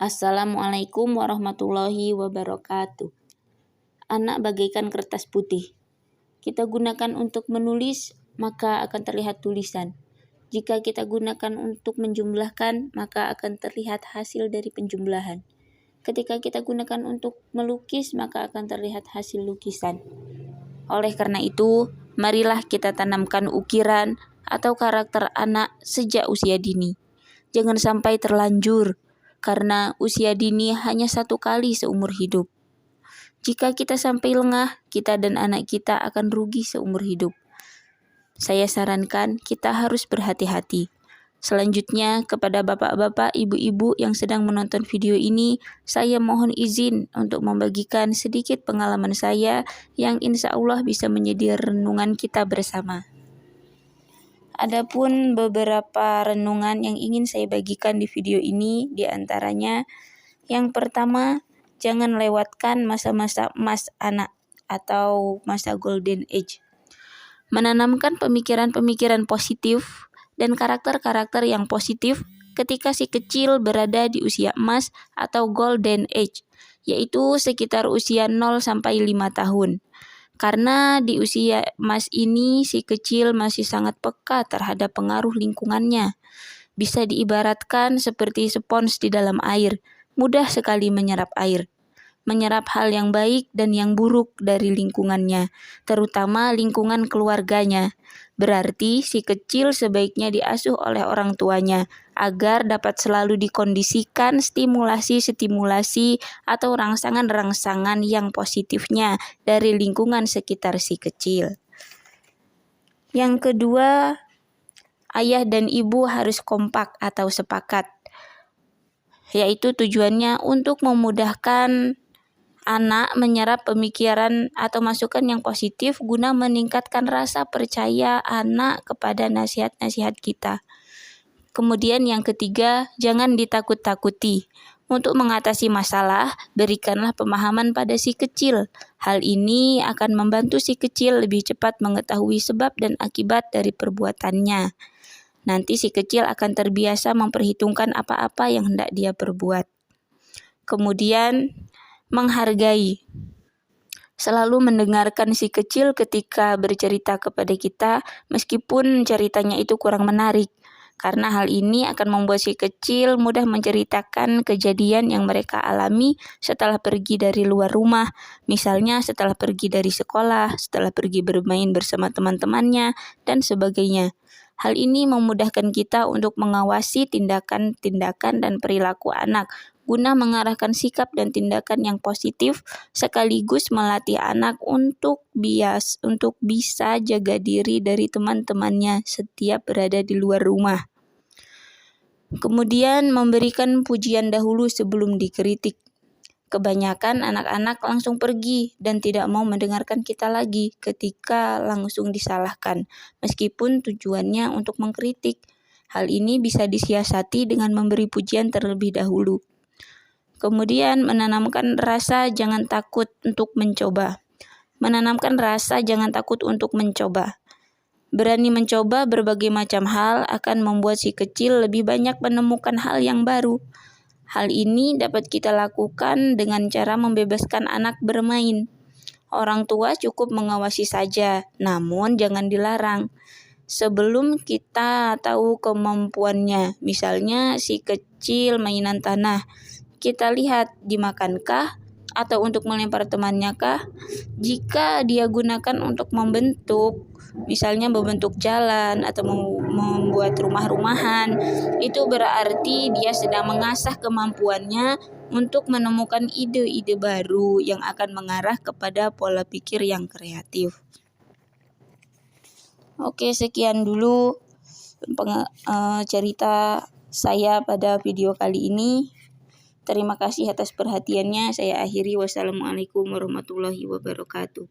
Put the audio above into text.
Assalamualaikum warahmatullahi wabarakatuh. Anak bagaikan kertas putih. Kita gunakan untuk menulis, maka akan terlihat tulisan. Jika kita gunakan untuk menjumlahkan, maka akan terlihat hasil dari penjumlahan. Ketika kita gunakan untuk melukis, maka akan terlihat hasil lukisan. Oleh karena itu, marilah kita tanamkan ukiran atau karakter anak sejak usia dini. Jangan sampai terlanjur, karena usia dini hanya satu kali seumur hidup. Jika kita sampai lengah, kita dan anak kita akan rugi seumur hidup. Saya sarankan kita harus berhati-hati. Selanjutnya, kepada bapak-bapak, ibu-ibu yang sedang menonton video ini, saya mohon izin untuk membagikan sedikit pengalaman saya yang insya Allah bisa menjadi renungan kita bersama. Adapun beberapa renungan yang ingin saya bagikan di video ini, di antaranya, yang pertama, jangan lewatkan masa-masa emas anak atau masa golden age. Menanamkan pemikiran-pemikiran positif dan karakter-karakter yang positif ketika si kecil berada di usia emas atau golden age, yaitu sekitar usia 0 sampai 5 tahun. Karena di usia emas ini si kecil masih sangat peka terhadap pengaruh lingkungannya. Bisa diibaratkan seperti spons di dalam air, mudah sekali menyerap air. Menyerap hal yang baik dan yang buruk dari lingkungannya, terutama lingkungan keluarganya. Berarti si kecil sebaiknya diasuh oleh orang tuanya agar dapat selalu dikondisikan stimulasi-stimulasi atau rangsangan-rangsangan yang positifnya dari lingkungan sekitar si kecil. Yang kedua, ayah dan ibu harus kompak atau sepakat, yaitu tujuannya untuk memudahkan anak menyerap pemikiran atau masukan yang positif guna meningkatkan rasa percaya anak kepada nasihat-nasihat kita. Kemudian yang ketiga, jangan ditakut-takuti. Untuk mengatasi masalah, berikanlah pemahaman pada si kecil. Hal ini akan membantu si kecil lebih cepat mengetahui sebab dan akibat dari perbuatannya. Nanti si kecil akan terbiasa memperhitungkan apa-apa yang hendak dia perbuat. Kemudian, menghargai. Selalu mendengarkan si kecil ketika bercerita kepada kita, meskipun ceritanya itu kurang menarik. Karena hal ini akan membuat si kecil mudah menceritakan kejadian yang mereka alami setelah pergi dari luar rumah. Misalnya setelah pergi dari sekolah, setelah pergi bermain bersama teman-temannya, dan sebagainya. Hal ini memudahkan kita untuk mengawasi tindakan-tindakan dan perilaku anak, guna mengarahkan sikap dan tindakan yang positif, sekaligus melatih anak untuk bisa jaga diri dari teman-temannya setiap berada di luar rumah. Kemudian memberikan pujian dahulu sebelum dikritik. Kebanyakan anak-anak langsung pergi dan tidak mau mendengarkan kita lagi ketika langsung disalahkan, meskipun tujuannya untuk mengkritik. Hal ini bisa disiasati dengan memberi pujian terlebih dahulu. Kemudian menanamkan rasa jangan takut untuk mencoba. Menanamkan rasa jangan takut untuk mencoba. Berani mencoba berbagai macam hal akan membuat si kecil lebih banyak menemukan hal yang baru. Hal ini dapat kita lakukan dengan cara membebaskan anak bermain. Orang tua cukup mengawasi saja, namun jangan dilarang. Sebelum kita tahu kemampuannya, misalnya si kecil mainan tanah, kita lihat dimakankah atau untuk melempar temannya kah? Jika dia gunakan untuk membentuk, misalnya membentuk jalan atau membuat rumah-rumahan, itu berarti dia sedang mengasah kemampuannya untuk menemukan ide-ide baru yang akan mengarah kepada pola pikir yang kreatif. Oke, sekian dulu cerita saya pada video kali ini. Terima kasih atas perhatiannya. Saya akhiri. Wassalamualaikum warahmatullahi wabarakatuh.